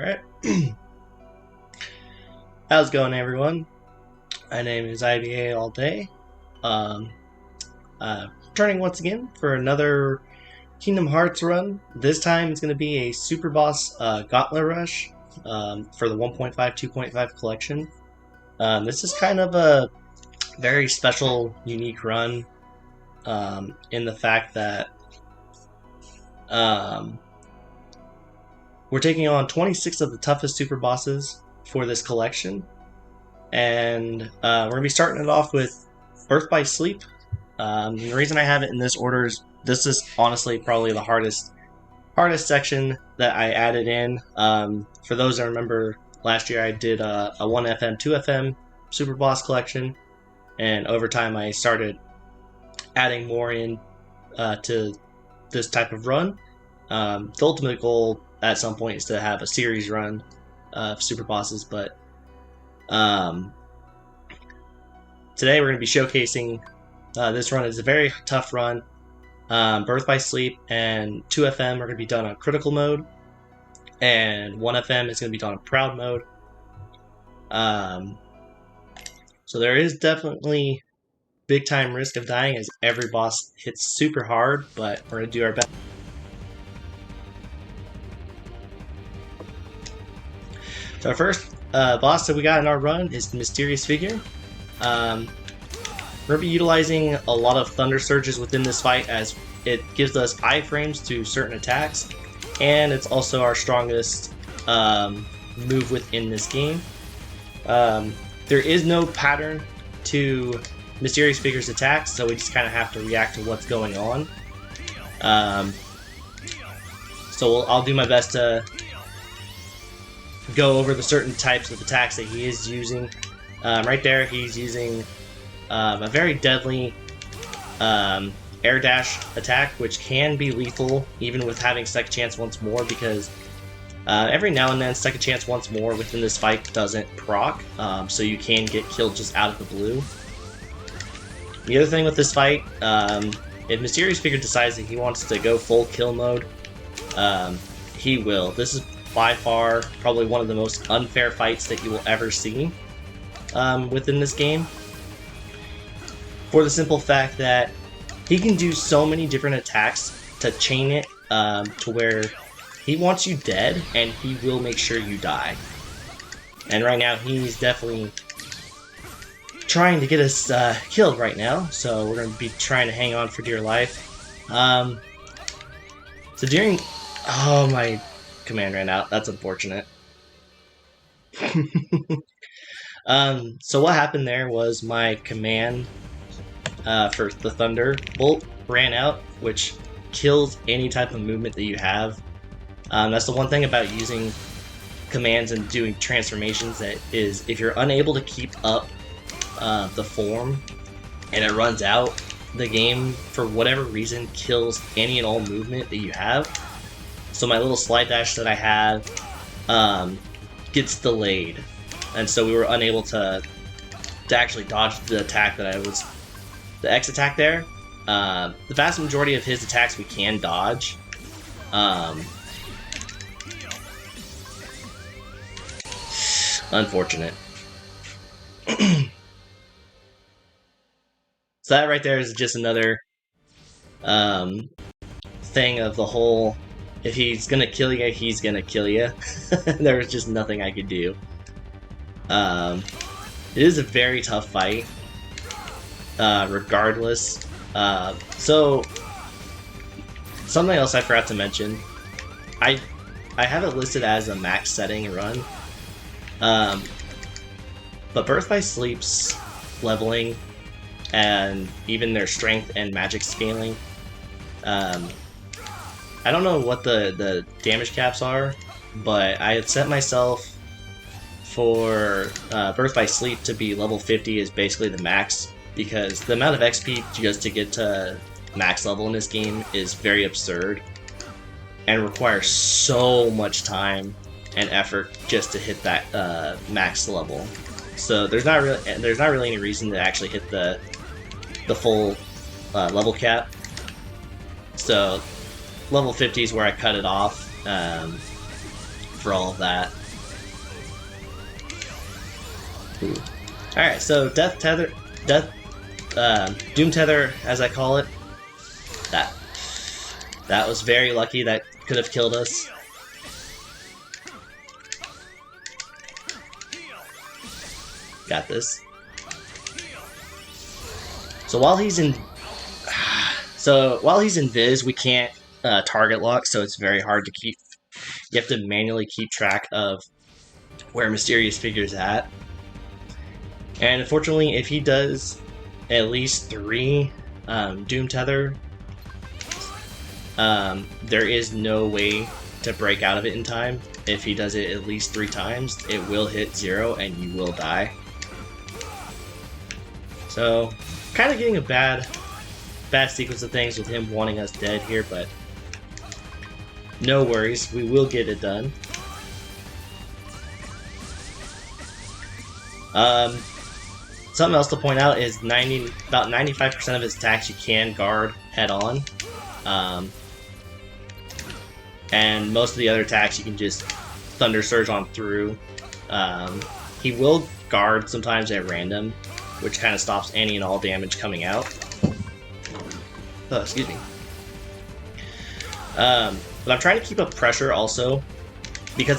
Alright. How's it going, everyone? My name is IBA All Day. Returning once again for another Kingdom Hearts run. This time it's going to be a Super Boss Gauntlet Rush for the 1.5, 2.5 collection. This is kind of a very special, unique run in the fact that we're taking on 26 of the toughest super bosses for this collection, and we're going to be starting it off with Birth by Sleep. The reason I have it in this order is this is honestly probably the hardest section that I added in. For those that remember, last year I did a 1FM, 2FM super boss collection, and over time I started adding more in to this type of run. The ultimate goal at some point is to have a series run of super bosses, but today we're going to be showcasing this run. Is a very tough run. Birth by Sleep and 2FM are going to be done on critical mode, and 1FM is going to be done on proud mode. So there is definitely big time risk of dying as every boss hits super hard, but we're going to do our best. So our first boss that we got in our run is the Mysterious Figure. We're going to be utilizing a lot of Thunder Surges within this fight, as it gives us iframes to certain attacks, and it's also our strongest move within this game. There is no pattern to Mysterious Figure's attacks, so we just kind of have to react to what's going on. So I'll do my best to go over the certain types of attacks that he is using. Right there, he's using a very deadly air dash attack, which can be lethal even with having Second Chance Once More, because every now and then Second Chance Once More within this fight doesn't proc, so you can get killed just out of the blue. The other thing with this fight, if Mysterious Figure decides that he wants to go full kill mode, he will. This is by far probably one of the most unfair fights that you will ever see within this game, for the simple fact that he can do so many different attacks to chain it to where he wants you dead, and he will make sure you die. And right now he's definitely trying to get us killed right now, so we're going to be trying to hang on for dear life. So during... Oh, my command ran out. That's unfortunate. So what happened there was my command for the Thunderbolt ran out, which kills any type of movement that you have. That's the one thing about using commands and doing transformations, that is, if you're unable to keep up the form and it runs out, the game for whatever reason kills any and all movement that you have. So my little slide dash that I had gets delayed, and so we were unable to actually dodge the attack that the X attack there. The vast majority of his attacks we can dodge. Unfortunate. So that right there is just another thing of the whole, if he's gonna kill you, he's gonna kill you. There was just nothing I could do. It is a very tough fight, regardless. So, something else I forgot to mention. I have it listed as a max setting run. But Birth by Sleep's leveling, and even their strength and magic scaling, I don't know what the damage caps are, but I had set myself for Birth by Sleep to be level 50 is basically the max, because the amount of XP just to get to max level in this game is very absurd and requires so much time and effort just to hit that max level. So there's not really any reason to actually hit the full level cap. So level 50 is where I cut it off. for all of that. Alright, so Doom Tether, as I call it, that was very lucky. That could have killed us. Got this. So while he's in Viz, we can't target lock, so it's very hard to keep. You have to manually keep track of where Mysterious Figure's at. And unfortunately, if he does at least 3 Doom Tether, there is no way to break out of it in time. If he does it at least 3 times, it will hit 0 and you will die. So, kind of getting a bad sequence of things with him wanting us dead here, but no worries, we will get it done. Something else to point out is about 95% of his attacks you can guard head on. And most of the other attacks you can just Thunder Surge on through. He will guard sometimes at random, which kind of stops any and all damage coming out. Oh, excuse me. But I'm trying to keep up pressure also, because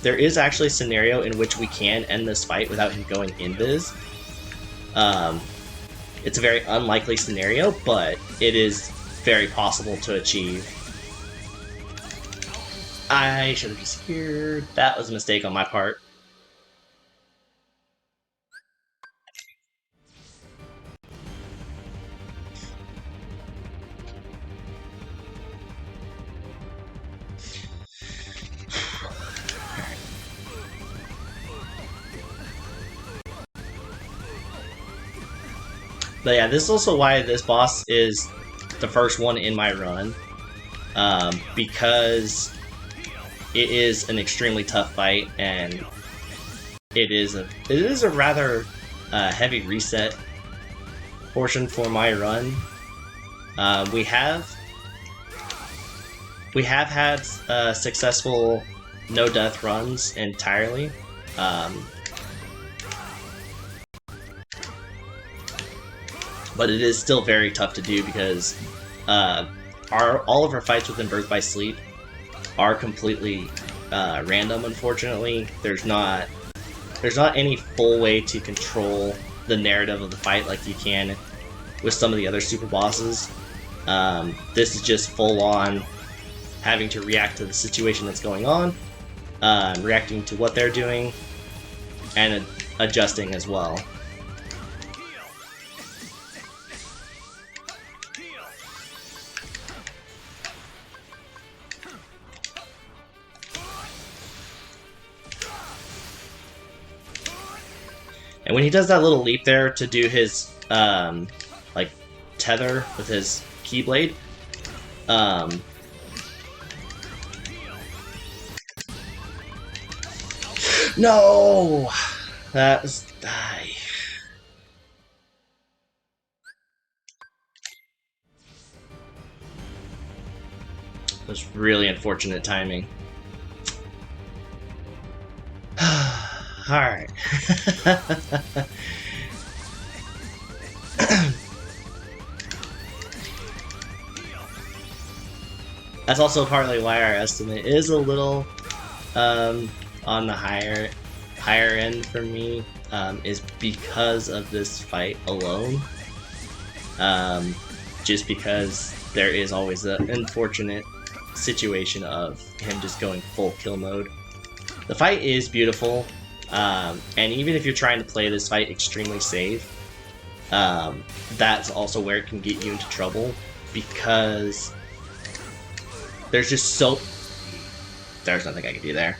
there is actually a scenario in which we can end this fight without him going invis. It's a very unlikely scenario, but it is very possible to achieve. I should have just secured. That was a mistake on my part. But yeah, this is also why this boss is the first one in my run, because it is an extremely tough fight, and it is a rather heavy reset portion for my run. We have had successful no death runs entirely. But it is still very tough to do because all of our fights within Birth by Sleep are completely random. Unfortunately, there's not any full way to control the narrative of the fight like you can with some of the other super bosses. This is just full on having to react to the situation that's going on, reacting to what they're doing, and adjusting as well. And when he does that little leap there to do his, like, tether with his Keyblade, no! That was... It was really unfortunate timing. Alright. That's also partly why our estimate is a little on the higher end for me, is because of this fight alone. Just because there is always an unfortunate situation of him just going full kill mode. The fight is beautiful. And even if you're trying to play this fight extremely safe, that's also where it can get you into trouble, because there's just so... There's nothing I can do there.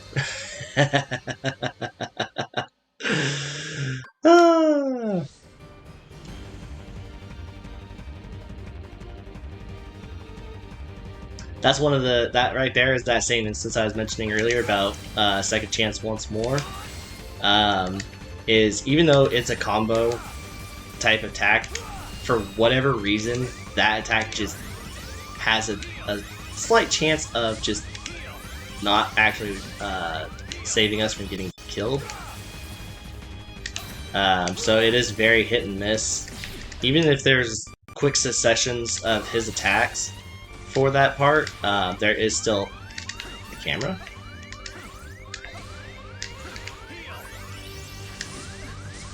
That's one of that right there is that same instance I was mentioning earlier about second chance once more. Is even though it's a combo type attack, for whatever reason, that attack just has a slight chance of just not actually saving us from getting killed. So it is very hit and miss. Even if there's quick successions of his attacks for that part, there is still the camera.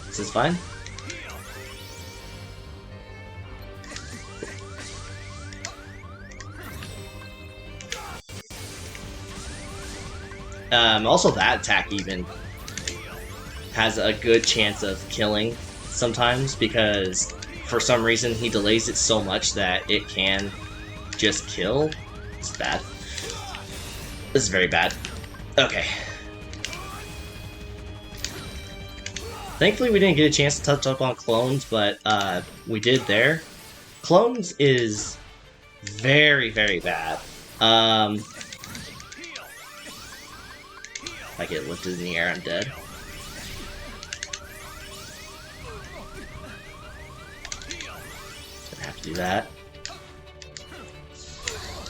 This is fine. Also, that attack even has a good chance of killing sometimes, because for some reason he delays it so much that it can just kill. It's bad. This is very bad. Okay. Thankfully we didn't get a chance to touch up on clones, but we did there. Clones is very, very bad. If I get lifted in the air, I'm dead. Gonna have to do that.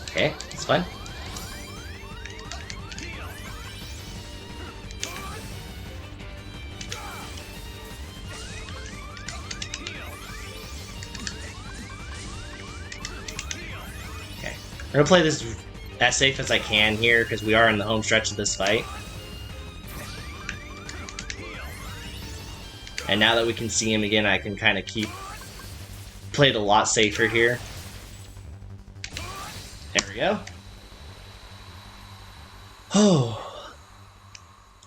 Okay, it's fine. Okay, we're gonna play this as safe as I can here because we are in the home stretch of this fight. And now that we can see him again, I can kind of play it a lot safer here. There we go. Oh,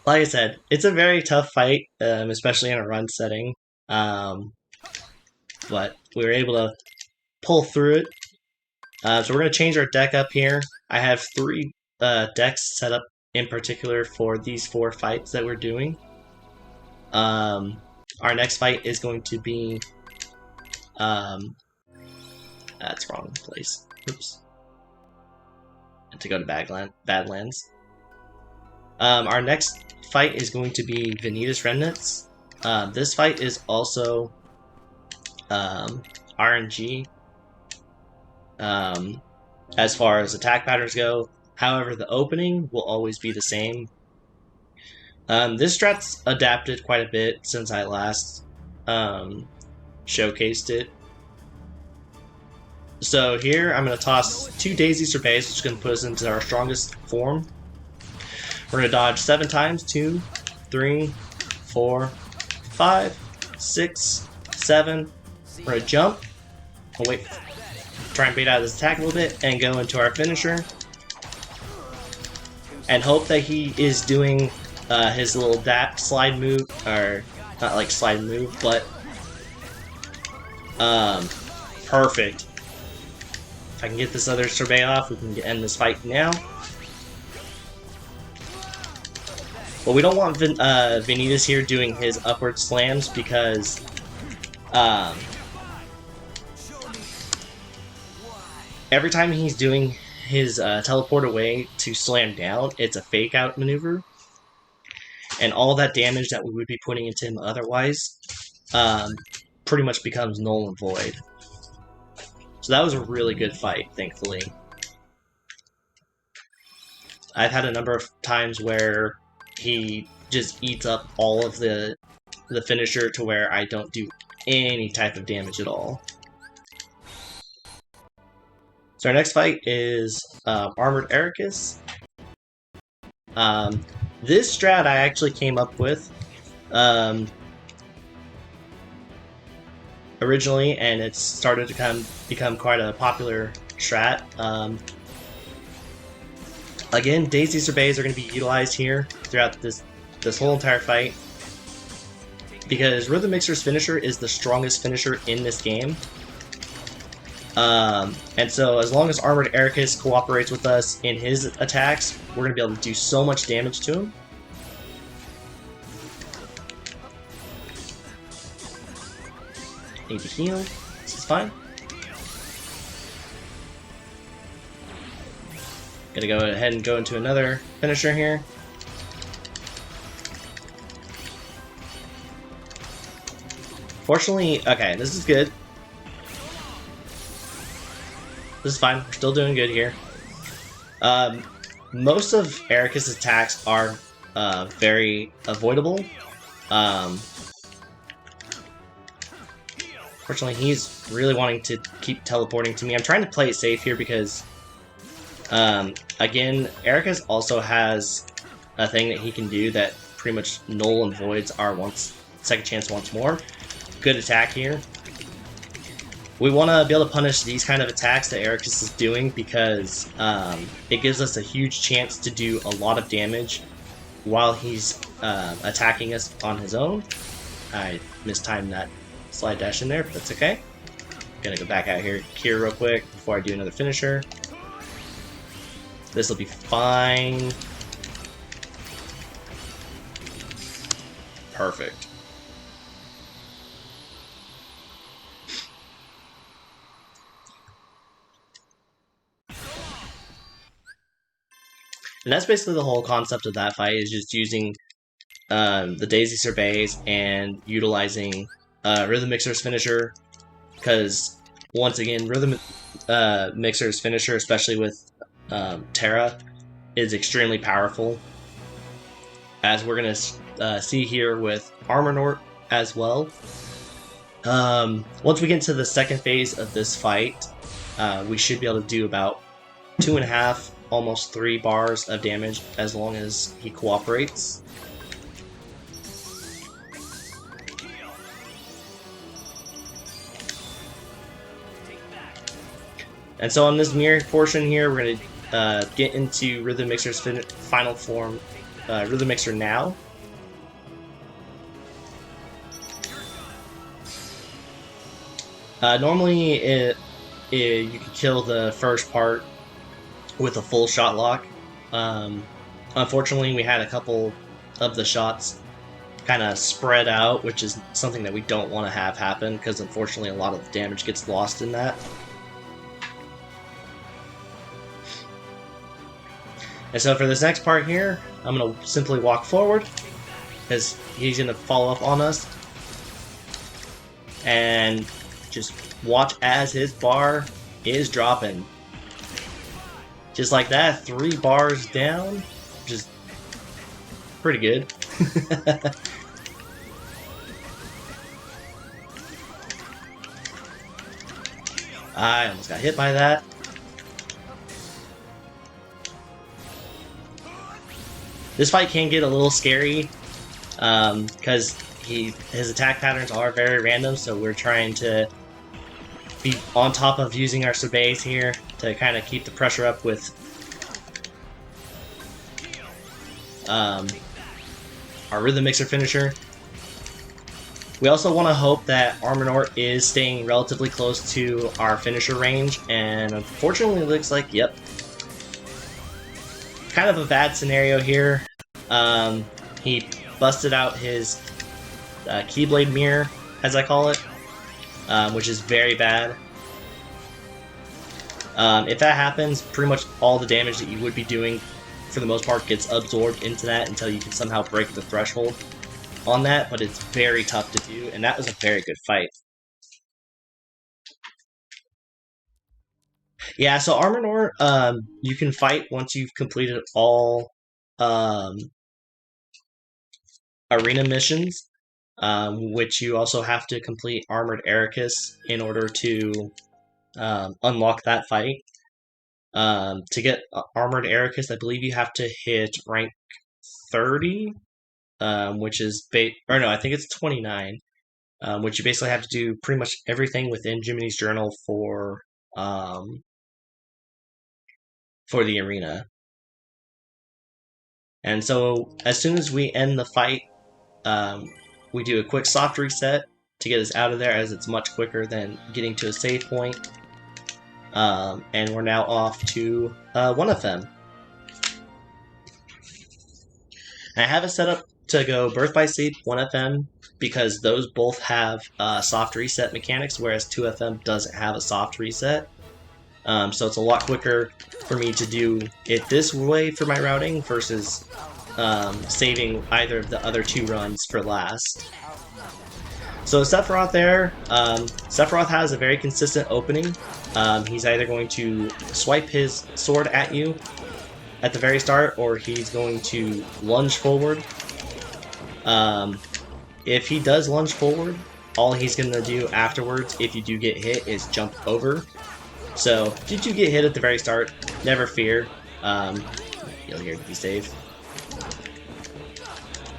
like I said, it's a very tough fight, especially in a run setting. But we were able to pull through it. So we're going to change our deck up here. I have 3 decks set up in particular for these 4 fights that we're doing. Our next fight is going to be, that's wrong place. Oops. And to go to Badlands. Our next fight is going to be Vanitas Remnants. This fight is also RNG as far as attack patterns go. However, the opening will always be the same. This strat's adapted quite a bit since I last showcased it. So here I'm going to toss 2 Daisy Surveys, which is going to put us into our strongest form. We're going to dodge 7 times. 2, 3, 4, 5, 6, 7. We're going to jump. We'll wait. Try and bait out of this attack a little bit and go into our finisher. And hope that he is doing his little slide move, or not like slide move, but perfect. If I can get this other survey off, we can end this fight now. But we don't want Vanitas here doing his upward slams because every time he's doing his teleport away to slam down, it's a fake out maneuver. And all that damage that we would be putting into him otherwise pretty much becomes null and void. So that was a really good fight, thankfully. I've had a number of times where he just eats up all of the finisher to where I don't do any type of damage at all. So our next fight is Armored Ericus. This strat I actually came up with originally, and it's started to become quite a popular strat. Again, Daisy Surveys are going to be utilized here throughout this whole entire fight, because Rhythm Mixer's finisher is the strongest finisher in this game. And so as long as Armored Ericus cooperates with us in his attacks, we're going to be able to do so much damage to him. Need to heal. This is fine. Gonna go ahead and go into another finisher here. Fortunately, okay, this is good. This is fine. We're still doing good here. most of Ericus' attacks are very avoidable. Fortunately, he's really wanting to keep teleporting to me. I'm trying to play it safe here because, again, Ericus also has a thing that he can do that pretty much null and voids our second chance once more. Good attack here. We want to be able to punish these kind of attacks that Ericus is doing because it gives us a huge chance to do a lot of damage while he's attacking us on his own. I mistimed that slide dash in there, but that's okay. Gonna go back out here real quick before I do another finisher. This will be fine. Perfect. And that's basically the whole concept of that fight, is just using the Daisy Surveys and utilizing Rhythm Mixer's finisher, because once again, Rhythm Mixer's finisher, especially with Terra, is extremely powerful, as we're going to see here with Armanort as well. Once we get into the second phase of this fight, we should be able to do about 2.5, almost 3 bars of damage as long as he cooperates. And so on this mirror portion here, we're going to get into Rhythm Mixer's final form, Rhythm Mixer now. Normally, you can kill the first part with a full shot lock. Unfortunately, we had a couple of the shots kind of spread out, which is something that we don't want to have happen, because unfortunately a lot of the damage gets lost in that. And so for this next part here, I'm going to simply walk forward, because he's going to follow up on us. And just watch as his bar is dropping. Just like that, 3 bars down. Just pretty good. I almost got hit by that. This fight can get a little scary because his attack patterns are very random, so we're trying to be on top of using our surveys here to kind of keep the pressure up with our Rhythm Mixer finisher. We also want to hope that Armanort is staying relatively close to our finisher range, and unfortunately it looks like, yep. Kind of a bad scenario here. He busted out his Keyblade mirror, as I call it, which is very bad. If that happens, pretty much all the damage that you would be doing, for the most part, gets absorbed into that until you can somehow break the threshold on that, but it's very tough to do, and that was a very good fight. Yeah, so Armanort, you can fight once you've completed all arena missions, which you also have to complete Armored Ericus in order to unlock that fight. To get Armored Ericus, I believe you have to hit rank 30, which is I think it's 29, which you basically have to do pretty much everything within Jiminy's Journal for the arena. And so as soon as we end the fight, we do a quick soft reset to get us out of there, as it's much quicker than getting to a save point. And we're now off to 1FM. I have it set up to go Birth by Sleep, 1FM, because those both have soft reset mechanics, whereas 2FM doesn't have a soft reset. So it's a lot quicker for me to do it this way for my routing versus saving either of the other 2 runs for last. So Sephiroth there, Sephiroth has a very consistent opening. He's either going to swipe his sword at you, at the very start, or he's going to lunge forward. If he does lunge forward, all he's going to do afterwards, if you do get hit, is jump over. So, did you get hit at the very start? Never fear. You'll hear to be safe.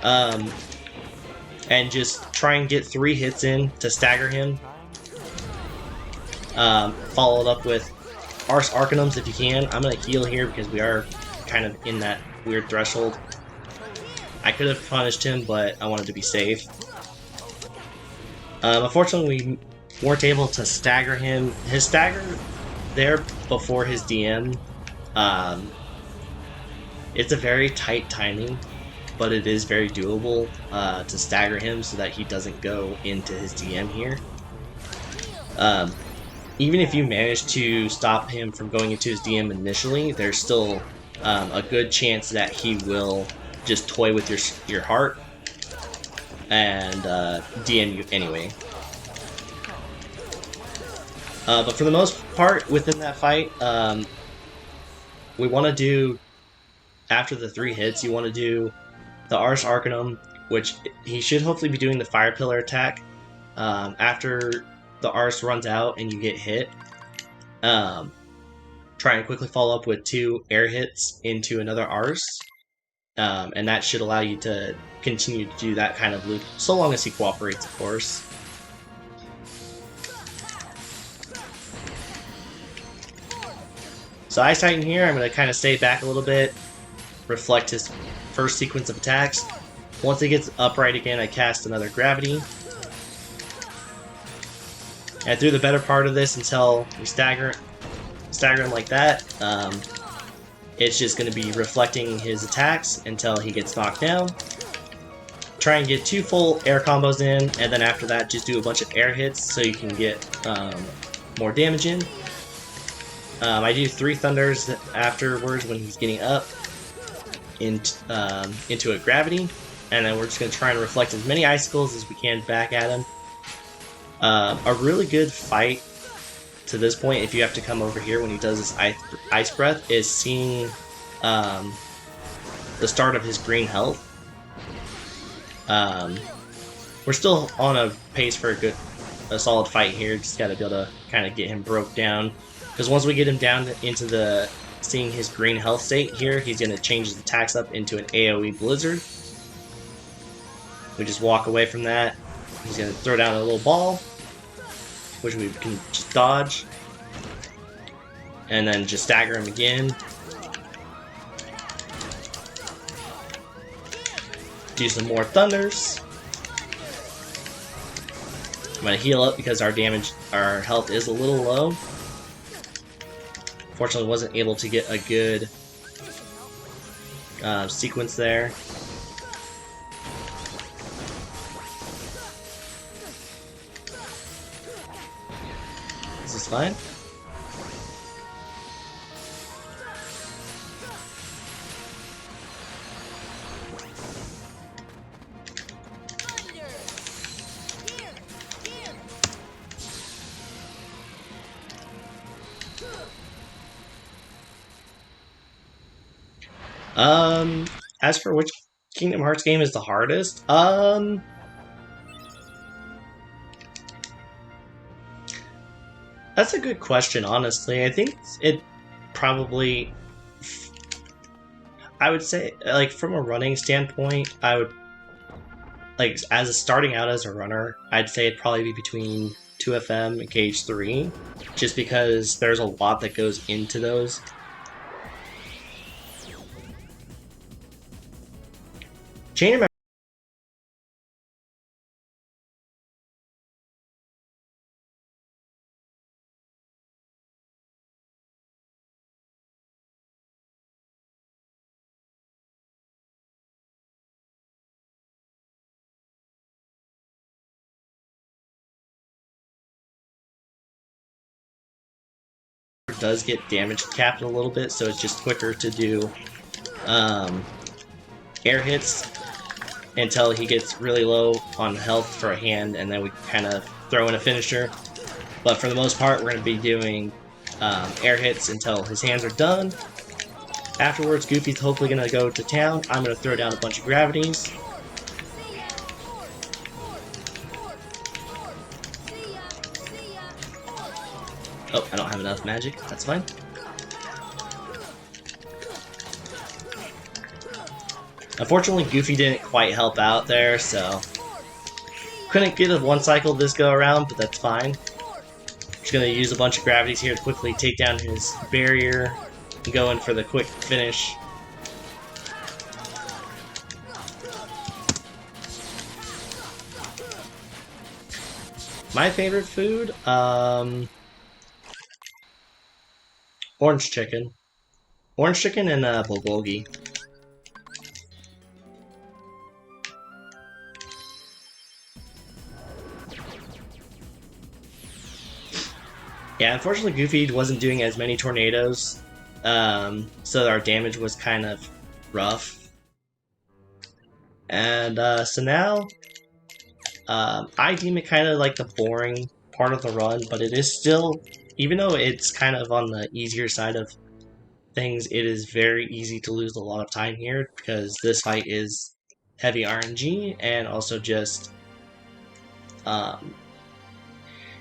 And just try and get 3 hits in to stagger him. Followed up with Ars Arcanums if you can. I'm going to heal here because we are kind of in that weird threshold. I could have punished him, but I wanted to be safe. Unfortunately, we weren't able to stagger him. His stagger there before his DM, it's a very tight timing, but it is very doable to stagger him so that he doesn't go into his DM here. Even if you manage to stop him from going into his DM initially, there's still a good chance that he will just toy with your heart and DM you anyway. But for the most part, within that fight, we want to do, after the 3 hits, you want to do the Ars Arcanum, which he should hopefully be doing the Fire Pillar attack. After the Ars runs out and you get hit, try and quickly follow up with 2 air hits into another Ars. And that should allow you to continue to do that kind of loop, so long as he cooperates, of course. So Ice Titan here, I'm going to kind of stay back a little bit, reflect his first sequence of attacks. Once he gets upright again, I cast another Gravity. And through the better part of this, until we stagger him like that, it's just going to be reflecting his attacks until he gets knocked down. Try and get 2 full air combos in, and then after that, just do a bunch of air hits so you can get more damage in. I do 3 thunders afterwards when he's getting up into a gravity, and then we're just going to try and reflect as many icicles as we can back at him. A really good fight to this point, if you have to come over here when he does this ice breath, is seeing the start of his green health. We're still on a pace for a solid fight here. Just got to be able to kind of get him broke down, because once we get him down into the seeing his green health state here, he's going to change his attacks up into an AoE Blizzard. We just walk away from that. He's going to throw down a little ball, which we can just dodge, and then just stagger him again. Do some more thunders. I'm going to heal up because our health is a little low. Fortunately, wasn't able to get a good sequence there. Is this fine? As for which Kingdom Hearts game is the hardest, that's a good question, honestly. I think it probably, I would say, like, from a running standpoint, I would, like, starting out as a runner, I'd say it'd probably be between 2FM and KH3, just because there's a lot that goes into those. Chain of does get damage capped a little bit, so it's just quicker to do air hits until he gets really low on health for a hand, and then we kind of throw in a finisher. But for the most part, we're going to be doing air hits until his hands are done, Afterwards, Goofy's hopefully going to go to town. I'm going to throw down a bunch of gravities. Oh, I don't have enough magic. That's fine. Unfortunately, Goofy didn't quite help out there, so couldn't get a one cycle this go around, but that's fine. Just gonna use a bunch of gravities here to quickly take down his barrier and go in for the quick finish. My favorite food, orange chicken. Orange chicken and bulgogi. Yeah, unfortunately Goofy wasn't doing as many tornadoes, so our damage was kind of rough. And so now, I deem it kind of like the boring part of the run, but it is still, even though it's kind of on the easier side of things, it is very easy to lose a lot of time here, because this fight is heavy RNG, and also just,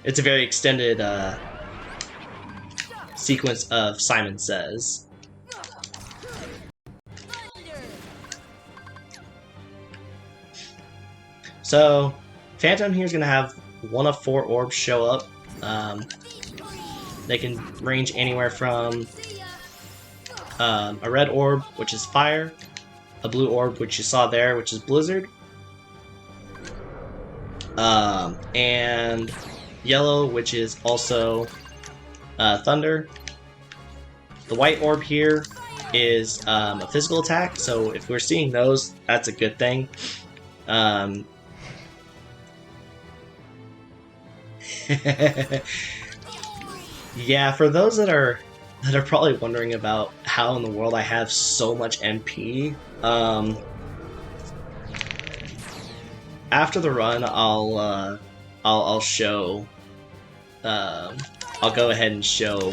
it's a very extended, sequence of Simon Says. So, Phantom here is going to have one of 4 orbs show up. They can range anywhere from a red orb, which is fire, a blue orb, which you saw there, which is blizzard, and yellow, which is also thunder. The white orb here is a physical attack, so if we're seeing those, that's a good thing. Yeah, for those that are probably wondering about how in the world I have so much MP, after the run, I'll show. I'll go ahead and show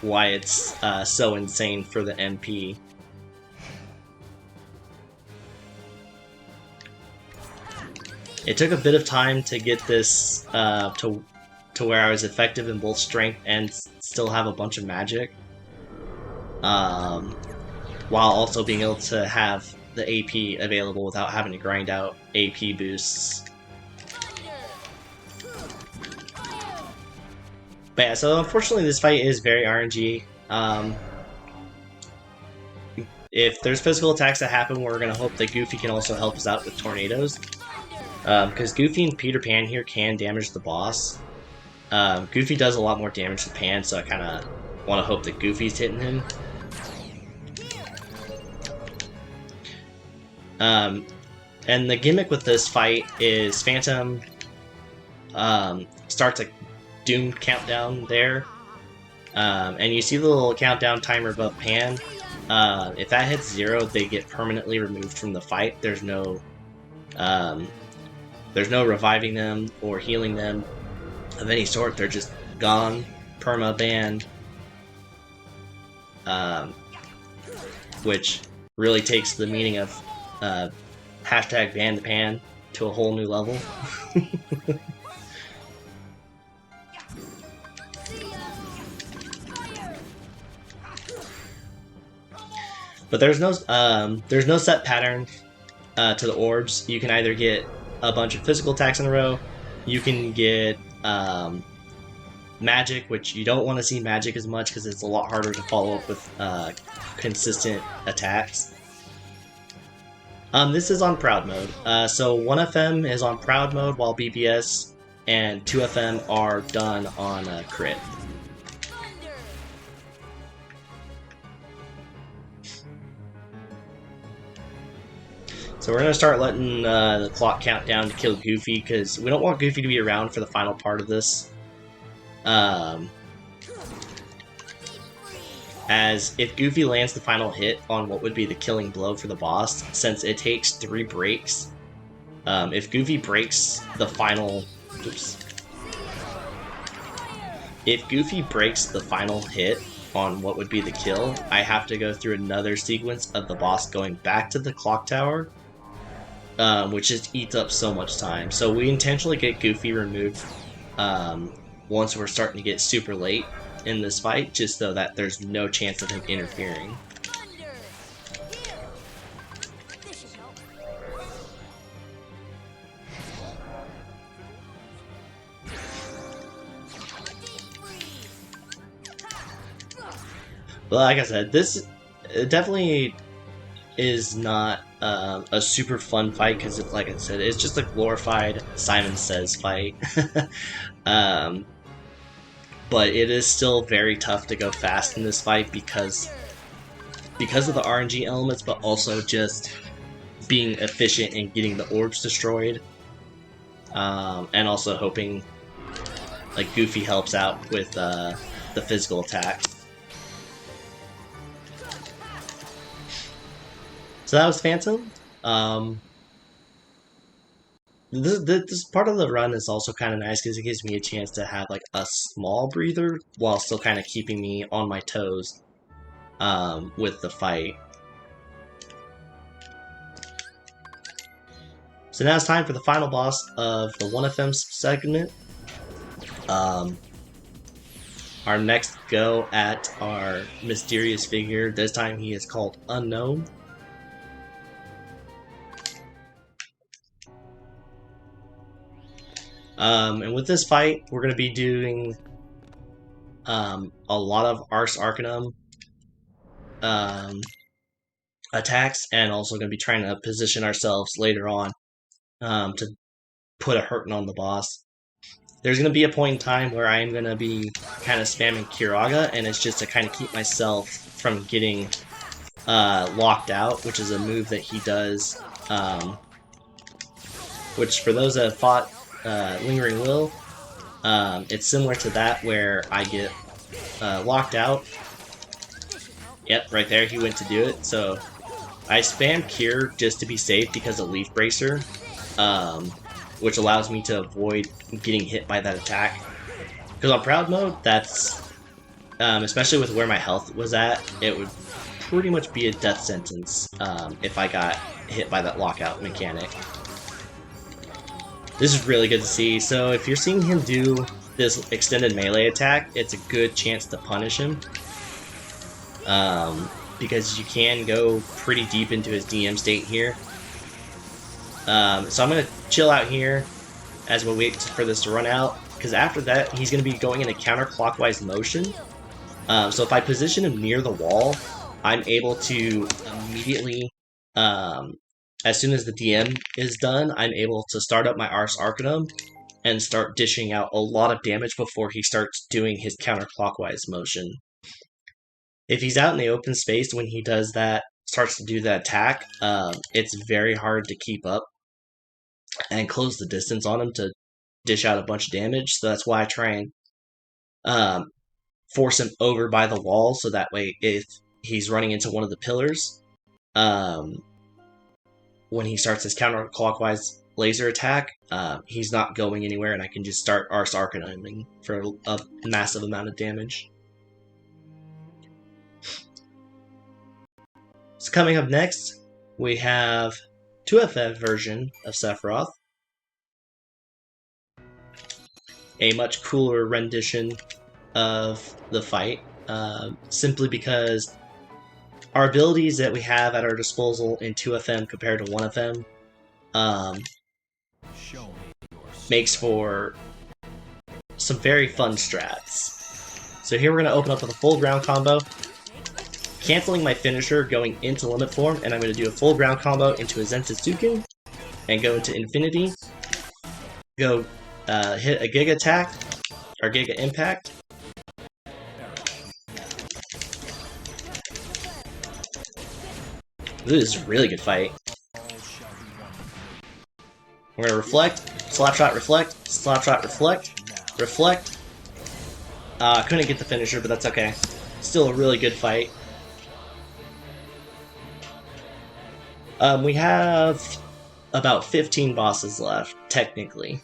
why it's so insane for the MP. It took a bit of time to get this to where I was effective in both strength and still have a bunch of magic, while also being able to have the AP available without having to grind out AP boosts. But yeah, so unfortunately this fight is very RNG. If there's physical attacks that happen, we're going to hope that Goofy can also help us out with tornadoes. Because Goofy and Peter Pan here can damage the boss. Goofy does a lot more damage to Pan, so I kind of want to hope that Goofy's hitting him. And the gimmick with this fight is Phantom starts a doomed countdown there, and you see the little countdown timer above Pan. If that hits 0, they get permanently removed from the fight. There's no reviving them or healing them of any sort. They're just gone, perma banned, which really takes the meaning of hashtag ban the pan to a whole new level. But there's no set pattern to the orbs. You can either get a bunch of physical attacks in a row, you can get magic, which you don't want to see magic as much because it's a lot harder to follow up with consistent attacks. This is on Proud mode. So 1FM is on Proud mode while BBS and 2FM are done on crit. So we're going to start letting the clock count down to kill Goofy, because we don't want Goofy to be around for the final part of this. As if Goofy lands the final hit on what would be the killing blow for the boss, since it takes 3 breaks, if Goofy breaks the final... Oops. If Goofy breaks the final hit on what would be the kill, I have to go through another sequence of the boss going back to the clock tower, which just eats up so much time. So we intentionally get Goofy removed once we're starting to get super late in this fight, just so that there's no chance of him interfering. But like I said, this definitely is not a super fun fight because, like I said, it's just a glorified Simon Says fight. But it is still very tough to go fast in this fight because of the RNG elements, but also just being efficient and getting the orbs destroyed, and also hoping like Goofy helps out with the physical attack. So that was Phantom. This part of the run is also kind of nice because it gives me a chance to have like a small breather while still kind of keeping me on my toes with the fight. So now it's time for the final boss of the 1FM segment. Our next go at our mysterious figure. This time he is called Unknown. And with this fight, we're going to be doing a lot of Ars Arcanum attacks, and also going to be trying to position ourselves later on to put a hurting on the boss. There's going to be a point in time where I am going to be kind of spamming Kiraga, and it's just to kind of keep myself from getting locked out, which is a move that he does, which for those that have fought Lingering Will, it's similar to that where I get locked out. Yep, right there, he went to do it. So I spam Cure just to be safe because of Leaf Bracer, which allows me to avoid getting hit by that attack. Because on Proud Mode, that's, especially with where my health was at, it would pretty much be a death sentence if I got hit by that lockout mechanic. This is really good to see. So if you're seeing him do this extended melee attack, it's a good chance to punish him. Because you can go pretty deep into his DM state here. So I'm going to chill out here as we wait for this to run out, because after that he's going to be going in a counterclockwise motion. So if I position him near the wall, I'm able to immediately, as soon as the DM is done, I'm able to start up my Ars Arcanum and start dishing out a lot of damage before he starts doing his counterclockwise motion. If he's out in the open space when he does that, starts to do that attack, it's very hard to keep up and close the distance on him to dish out a bunch of damage. So that's why I try and force him over by the wall, so that way if he's running into one of the pillars, when he starts his counterclockwise laser attack, he's not going anywhere, and I can just start Ars Arcanuming for a massive amount of damage. So coming up next, we have 2FF version of Sephiroth, a much cooler rendition of the fight, simply because our abilities that we have at our disposal in 2FM compared to 1FM makes for some very fun strats. So here we're going to open up with a full ground combo, canceling my finisher, going into limit form, and I'm going to do a full ground combo into a Zensetsuken, and go into Infinity, go hit a Giga attack, or Giga Impact. This is a really good fight. We're going to reflect, slapshot, reflect, slapshot, reflect, reflect. Couldn't get the finisher, but that's okay. Still a really good fight. We have about 15 bosses left, technically.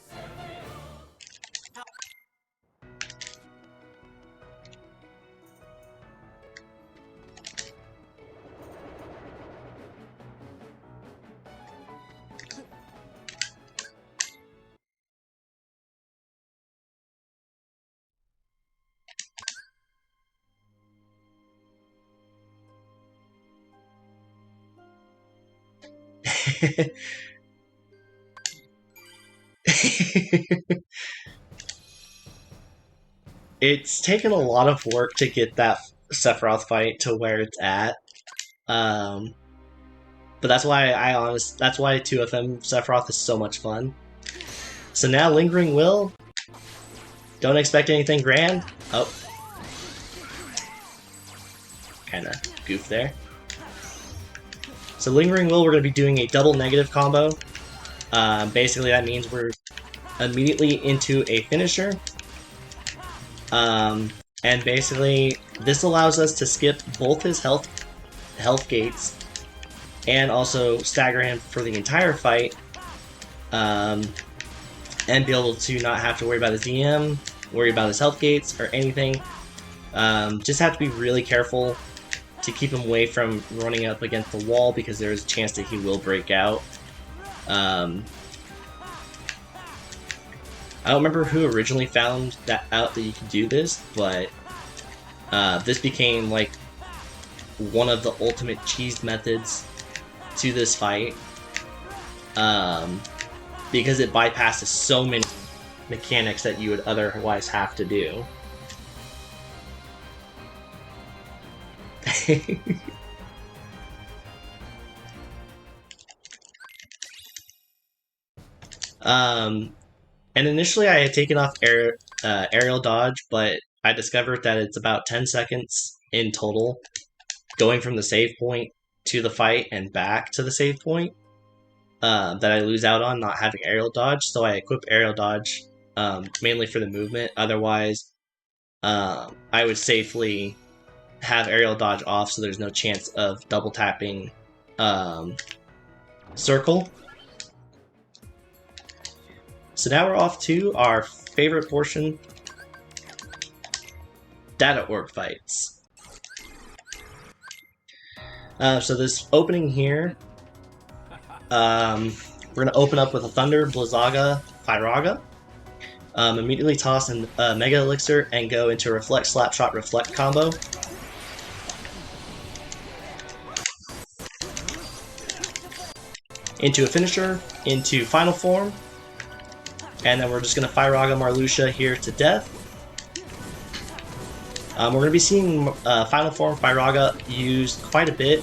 It's taken a lot of work to get that Sephiroth fight to where it's at. But that's why that's why 2FM Sephiroth is so much fun. So now Lingering Will. Don't expect anything grand. Oh. Kinda goof there. So Lingering Will, we're going to be doing a double negative combo. Basically that means we're immediately into a finisher. And basically this allows us to skip both his health gates and also stagger him for the entire fight, and be able to not have to worry about his EM, worry about his health gates, or anything. Just have to be really careful to keep him away from running up against the wall, because there is a chance that he will break out. I don't remember who originally found that out that you could do this, but this became like one of the ultimate cheese methods to this fight, because it bypasses so many mechanics that you would otherwise have to do. And initially I had taken off aerial dodge, but I discovered that it's about 10 seconds in total, going from the save point to the fight and back to the save point, that I lose out on not having aerial dodge, so I equip aerial dodge mainly for the movement. Otherwise, I would safely have aerial dodge off, so there's no chance of double tapping circle. So now we're off to our favorite portion, data orb fights. So this opening here, we're going to open up with a Thunder, Blizzaga, Pyraga. Immediately toss in Mega Elixir and go into Reflect, Slapshot, Reflect combo. Into a finisher, into Final Form, and then we're just going to Pyraga Marluxia here to death. We're going to be seeing Final Form Pyraga used quite a bit,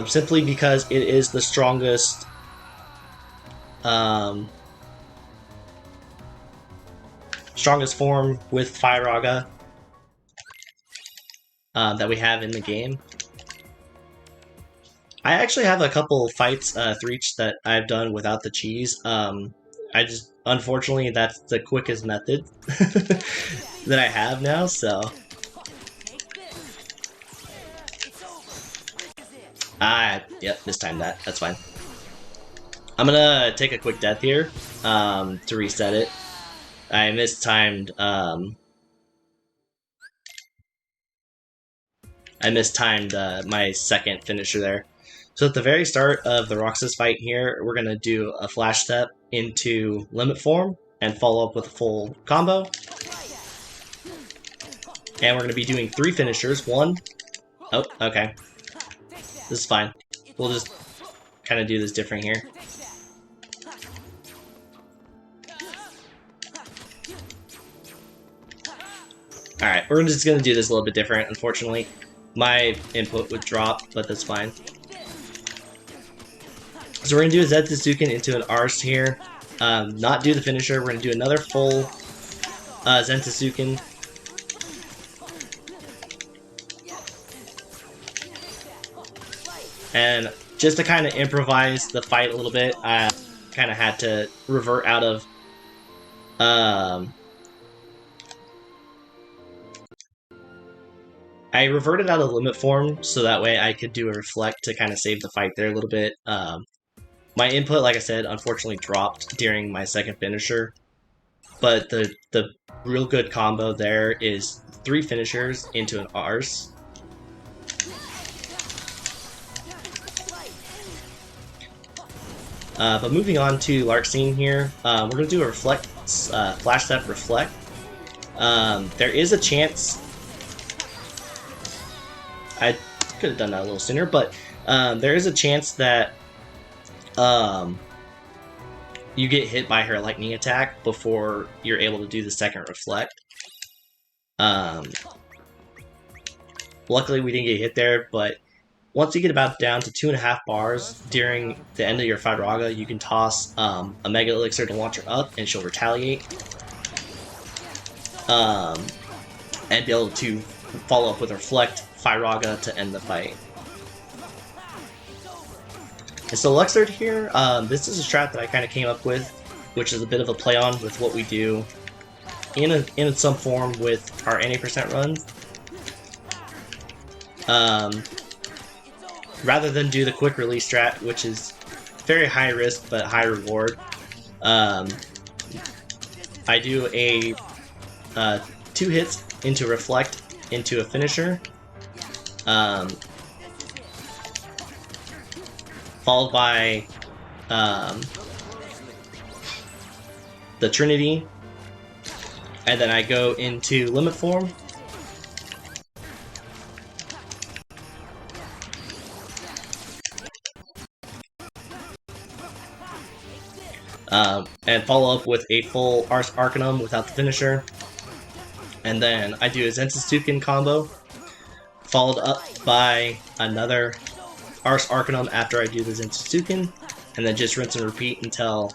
simply because it is the strongest form with Pyraga that we have in the game. I actually have a couple fights through each that I've done without the cheese. Unfortunately, that's the quickest method that I have now, so. Yep, mistimed that. That's fine. I'm gonna take a quick death here to reset it. I mistimed. My second finisher there. So at the very start of the Roxas fight here, we're gonna do a flash step into limit form and follow up with a full combo. And we're gonna be doing 3 finishers. One. Oh, okay. This is fine. We'll just kind of do this different here. Alright, we're just going to do this a little bit different. Unfortunately, my input would drop, but that's fine. So we're going to do a Zetsuken into an Arst here. Not do the finisher. We're going to do another full Zetsuken. And just to kind of improvise the fight a little bit, I kind of had to revert out of I reverted out of limit form so that way I could do a reflect to kind of save the fight there a little bit. My input, like I said, unfortunately dropped during my second finisher, but the real good combo there is 3 finishers into an Ars. But moving on to Larxene here, we're going to do a reflect, flash step reflect. There is a chance I could have done that a little sooner, but there is a chance that you get hit by her lightning attack before you're able to do the second reflect. Luckily we didn't get hit there, but once you get about down to 2.5 bars during the end of your Firaga, you can toss a Mega Elixir to launch her up, and she'll retaliate. And be able to follow up with Reflect Firaga to end the fight. And so Luxord here, this is a strat that I kind of came up with, which is a bit of a play on with what we do in some form with our any% runs. Rather than do the quick release strat, which is very high risk but high reward, I do a 2 hits into Reflect into a finisher, followed by the Trinity, and then I go into Limit Form. And follow up with a full Ars Arcanum without the finisher. And then I do a Zensetsuken combo, followed up by another Ars Arcanum after I do the Zensetsuken, and then just rinse and repeat until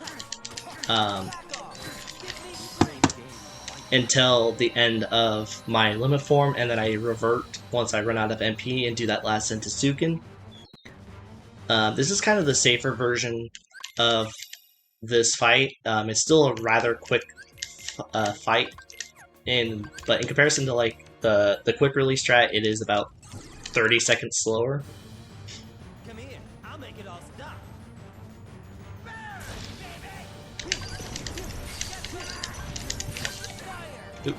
the end of my limit form, and then I revert once I run out of MP and do that last Zensetsuken. This is kind of the safer version of this fight. It's still a rather quick fight, but in comparison to like the quick release strat, it is about 30 seconds slower. Come here, I'll make it all stop. Oop.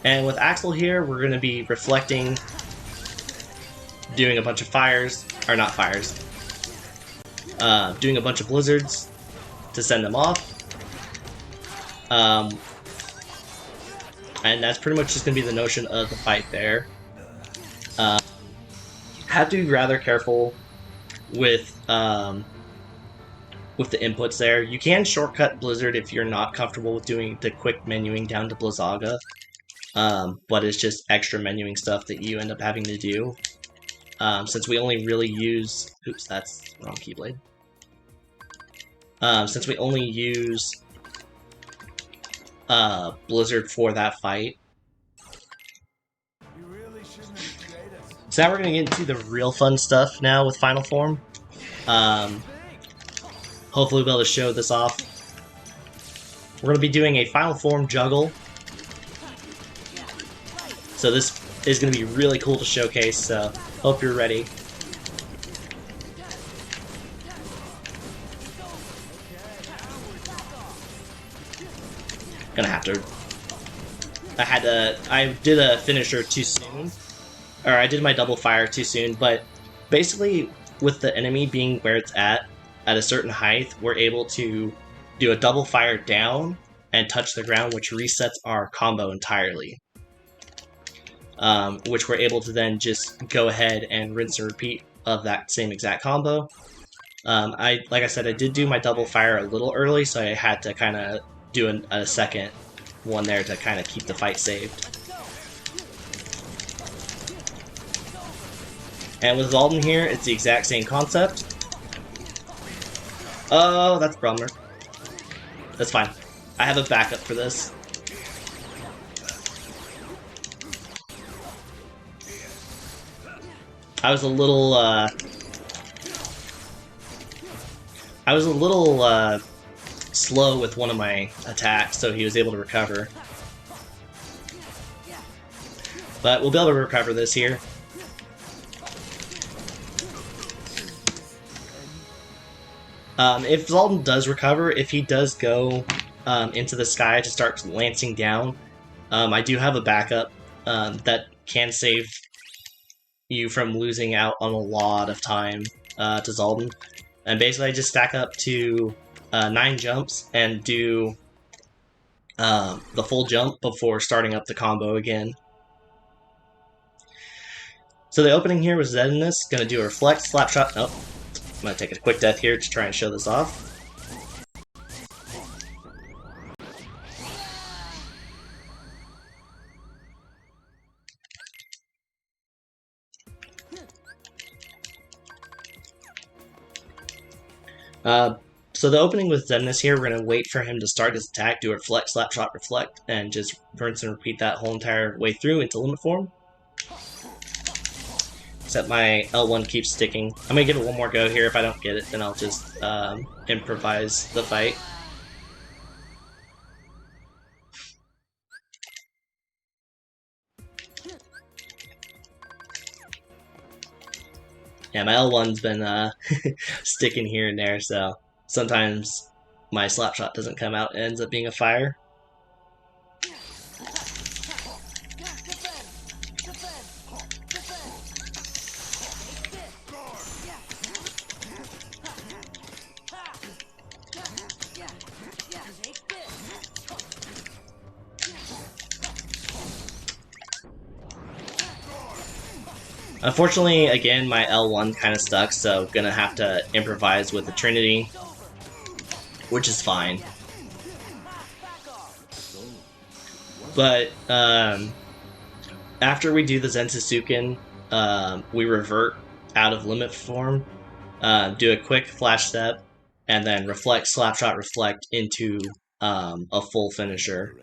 And with Axel here, we're going to be reflecting, doing a bunch of fires, or not fires, doing a bunch of blizzards to send them off. And that's pretty much just going to be the notion of the fight there. Have to be rather careful with the inputs there. You can shortcut Blizzard if you're not comfortable with doing the quick menuing down to Blizzaga, but it's just extra menuing stuff that you end up having to do. Since we only really use... Oops, that's the wrong Keyblade. Since we only use Blizzard for that fight. So now we're going to get into the real fun stuff now with Final Form. Hopefully we'll be able to show this off. We're going to be doing a Final Form juggle. So this is going to be really cool to showcase, so hope you're ready. Gonna have to... I did a finisher too soon. Or I did my double fire too soon, but basically with the enemy being where it's at a certain height, we're able to do a double fire down and touch the ground, which resets our combo entirely. Which we're able to then just go ahead and rinse and repeat of that same exact combo. Like I said, I did do my double fire a little early, so I had to kind of do a second one there to kind of keep the fight saved. And with Zaldin here, it's the exact same concept. Oh, that's Brummer. That's fine. I have a backup for this. I was a little slow with one of my attacks, so he was able to recover. But we'll be able to recover this here. If Zaldin does recover, if he does go into the sky to start lancing down, I do have a backup that can save you from losing out on a lot of time to Zaldin. And basically I just stack up to 9 jumps and do the full jump before starting up the combo again. So the opening here was Zenithus, gonna do a reflect, slap shot. Oh, I'm gonna take a quick death here to try and show this off. So the opening with Zenithus here, we're going to wait for him to start his attack, do a reflect, slap shot, reflect, and just rinse and repeat that whole entire way through into limit form. Except my L1 keeps sticking. I'm going to give it one more go here. If I don't get it, then I'll just improvise the fight. Yeah, my L1's been sticking here and there, so sometimes my slap shot doesn't come out and ends up being a fire. Unfortunately, again, my L1 kind of stuck, so gonna have to improvise with the Trinity, which is fine. But after we do the Zensusuken, we revert out of limit form, do a quick flash step, and then reflect, slapshot, reflect into a full finisher.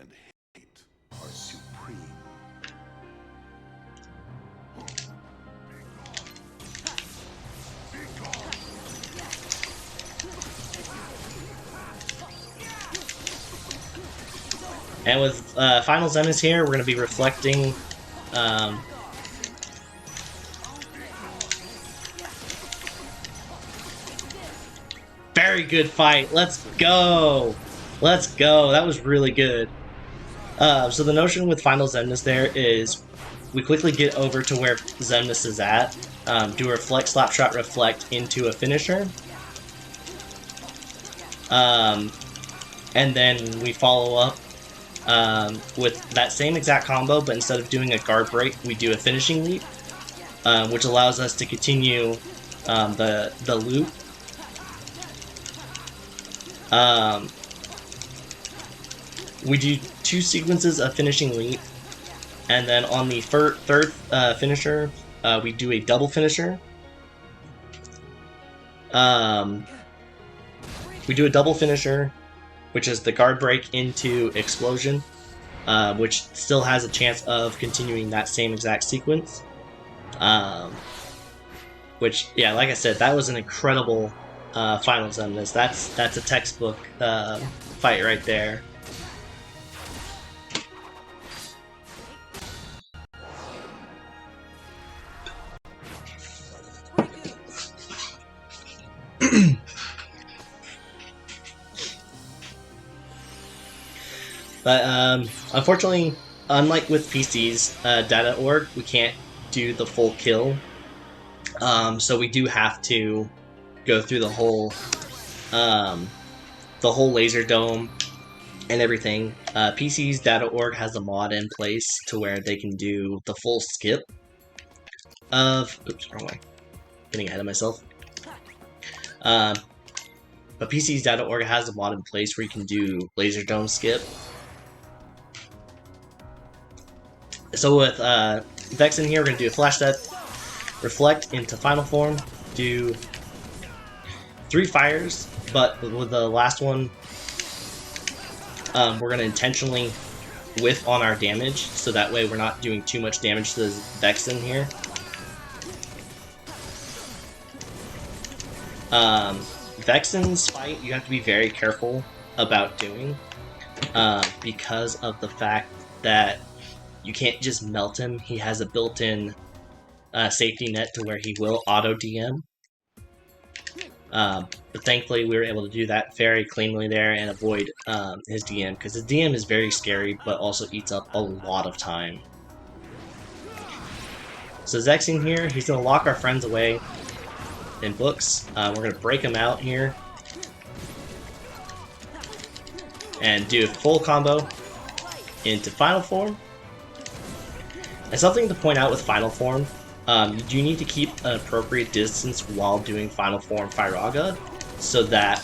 And with Final Zenithus here, we're going to be reflecting very good fight. Let's go. Let's go. That was really good. So the notion with Final Zenithus there is we quickly get over to where Zenithus is at, do a reflect, slapshot, reflect into a finisher. And then we follow up with that same exact combo, but instead of doing a guard break, we do a finishing leap, which allows us to continue the loop. We do 2 sequences of finishing leap, and then on the third finisher, we do a double finisher. We do a double finisher, which is the guard break into explosion, which still has a chance of continuing that same exact sequence. Which, yeah, like I said, that was an incredible Final Zenithus. That's a textbook fight right there. But unfortunately, unlike with PC's data.org, we can't do the full kill. So we do have to go through the whole laser dome and everything. PC's data.org has a mod in place to where they can do the full skip of. Oops, wrong way. Getting ahead of myself. But PC's data.org has a mod in place where you can do laser dome skip. So with Vexen here, we're going to do a flash step, reflect into final form, do 3 fires, but with the last one, we're going to intentionally whiff on our damage, so that way we're not doing too much damage to the Vexen here. Vexen's fight, you have to be very careful about doing, because of the fact that you can't just melt him. He has a built-in safety net to where he will auto-DM. But thankfully, we were able to do that very cleanly there and avoid his DM, because his DM is very scary, but also eats up a lot of time. So Zexing here, he's going to lock our friends away in books. We're going to break him out here and do a full combo into final form. And something to point out with final form You do need to keep an appropriate distance while doing Final Form Firaga, so that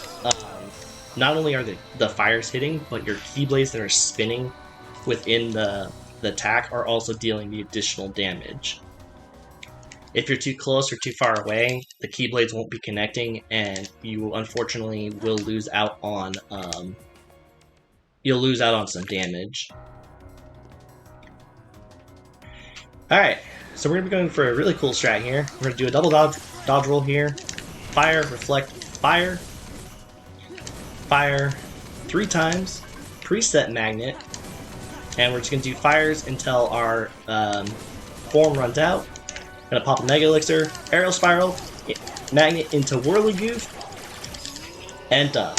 not only are the fires hitting, but your Keyblades that are spinning within the attack are also dealing the additional damage. If you're too close or too far away, the Keyblades won't be connecting, and you unfortunately will lose out on some damage. Alright, so we're going to be going for a really cool strat here. We're going to do a double dodge roll here. Fire, reflect, fire. Fire 3 times. Preset magnet. And we're just going to do fires until our form runs out. Going to pop a Mega Elixir, Aerial Spiral, magnet into Whirligoof, and done.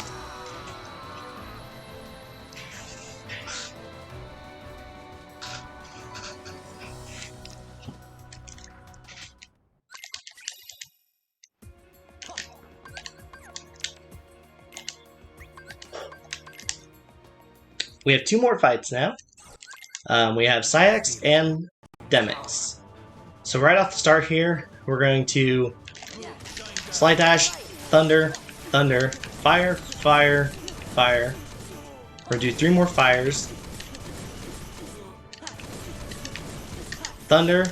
We have 2 more fights now. We have Sayax and Demix. So right off the start here, we're going to Slide Dash, Thunder, Thunder, Fire, Fire, Fire. We're going to do 3 more fires. Thunder.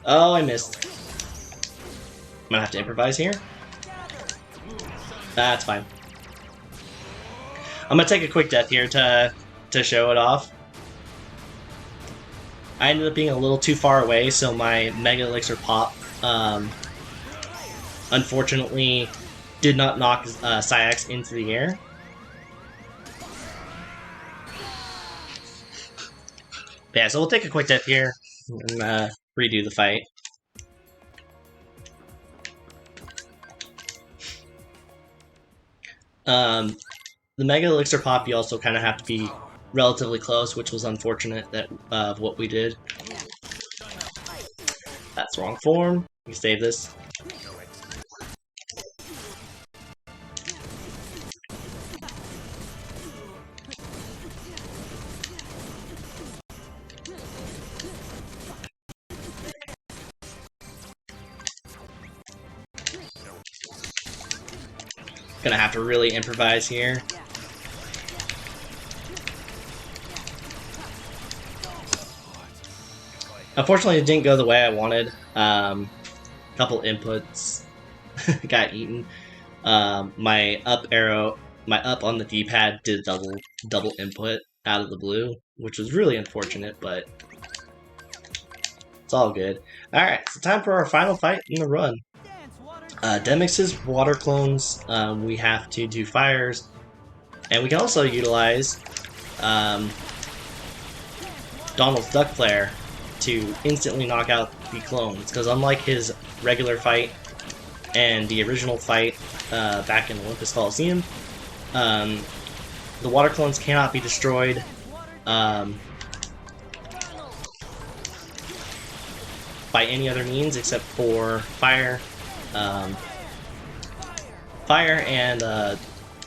Oh, I missed. I'm going to have to improvise here. That's fine. I'm going to take a quick death here to show it off. I ended up being a little too far away, so my Mega Elixir pop unfortunately did not knock Sayax into the air. But yeah, so we'll take a quick death here and redo the fight. The Mega Elixir pop, you also kind of have to be relatively close, which was unfortunate of what we did. That's the wrong form. We save this. Gonna have to really improvise here. Unfortunately, it didn't go the way I wanted. Couple inputs got eaten. My up arrow, my up on the D-pad did double input out of the blue, which was really unfortunate, but it's all good. Alright, so time for our final fight in the run. Demix's water clones, we have to do fires, and we can also utilize Donald's Duck Flare to instantly knock out the clones, because unlike his regular fight and the original fight back in Olympus Coliseum, the water clones cannot be destroyed by any other means except for fire, fire and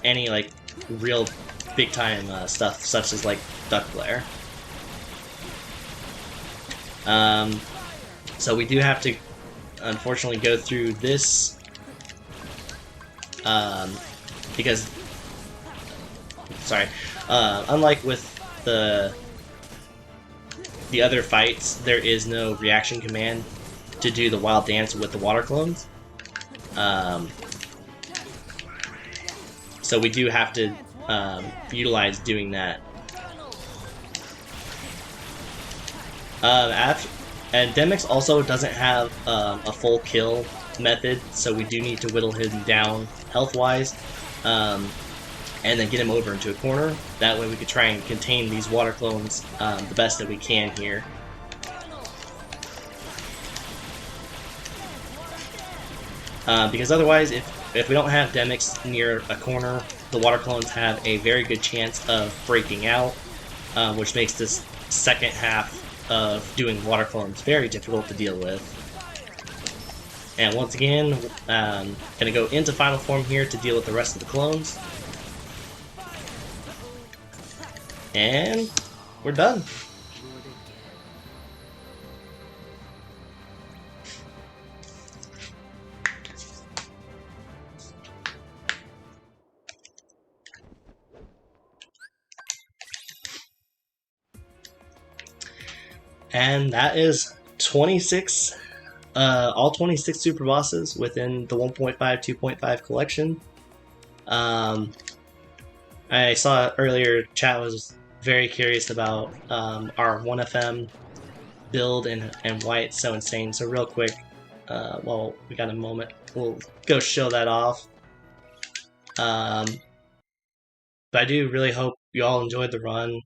any like real big time stuff such as like Duck Flare. So we do have to, unfortunately, go through this, because, sorry, unlike with the other fights, there is no reaction command to do the wild dance with the water clones. So we do have to utilize doing that. And Demix also doesn't have a full kill method, so we do need to whittle him down health-wise, and then get him over into a corner. That way we could try and contain these water clones the best that we can here. Because otherwise, if we don't have Demix near a corner, the water clones have a very good chance of breaking out, which makes this second half of doing water clones very difficult to deal with. And once again, gonna go into final form here to deal with the rest of the clones. And we're done. And that is 26, all 26 super bosses within the 1.5, 2.5 collection. I saw earlier chat was very curious about our 1FM build and why it's so insane. So real quick, while we got a moment, we'll go show that off. But I do really hope you all enjoyed the run.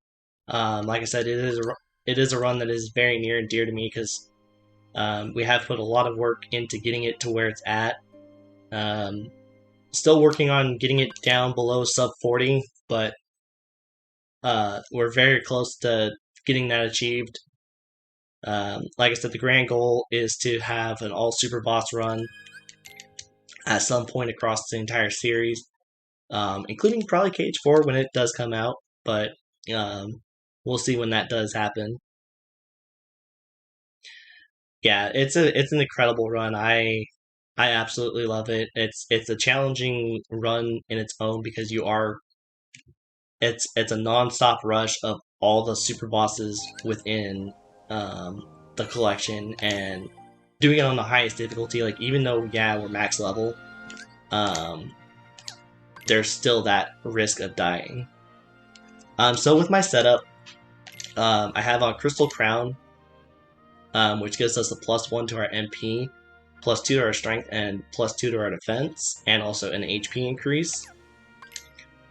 Like I said, it is a run that is very near and dear to me because we have put a lot of work into getting it to where it's at. Still working on getting it down below sub 40, but we're very close to getting that achieved. Like I said, the grand goal is to have an all super boss run at some point across the entire series, including probably KH4 when it does come out, but we'll see when that does happen. Yeah, it's an incredible run. I absolutely love it. It's a challenging run in its own because it's a non-stop rush of all the super bosses within the collection, and doing it on the highest difficulty. Like, even though we're max level, there's still that risk of dying. So with my setup, I have on Crystal Crown, which gives us a +1 to our MP, +2 to our strength, and +2 to our defense, and also an HP increase.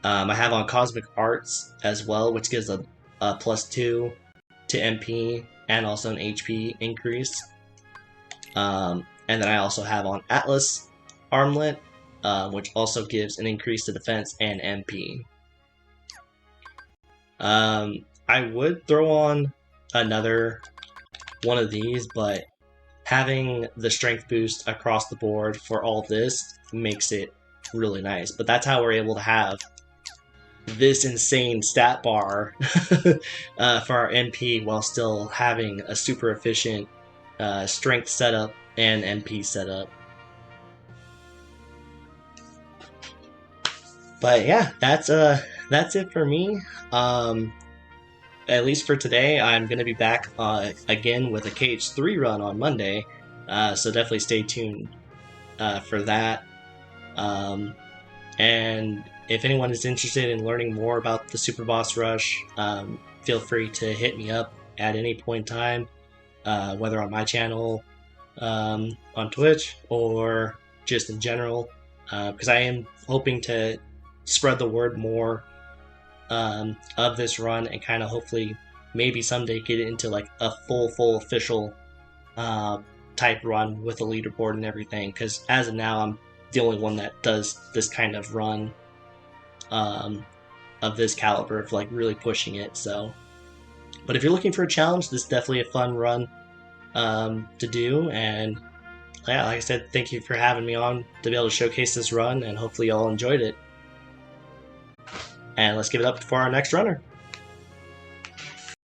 I have on Cosmic Arts as well, which gives a +2 to MP and also an HP increase. And then I also have on Atlas Armlet, which also gives an increase to defense and MP. I would throw on another one of these, but having the strength boost across the board for all of this makes it really nice. But that's how we're able to have this insane stat bar for our MP while still having a super efficient strength setup and MP setup. But yeah, that's it for me. At least for today, I'm going to be back again with a KH3 run on Monday, so definitely stay tuned for that. And if anyone is interested in learning more about the Super Boss Rush, feel free to hit me up at any point in time, whether on my channel, on Twitch, or just in general, because I am hoping to spread the word more of this run, and kind of hopefully maybe someday get it into like a full official type run with a leaderboard and everything, because as of now I'm the only one that does this kind of run of this caliber, of like really pushing it. So, but if you're looking for a challenge, this is definitely a fun run to do. And yeah, like I said, thank you for having me on to be able to showcase this run, and hopefully y'all enjoyed it. And let's give it up for our next runner.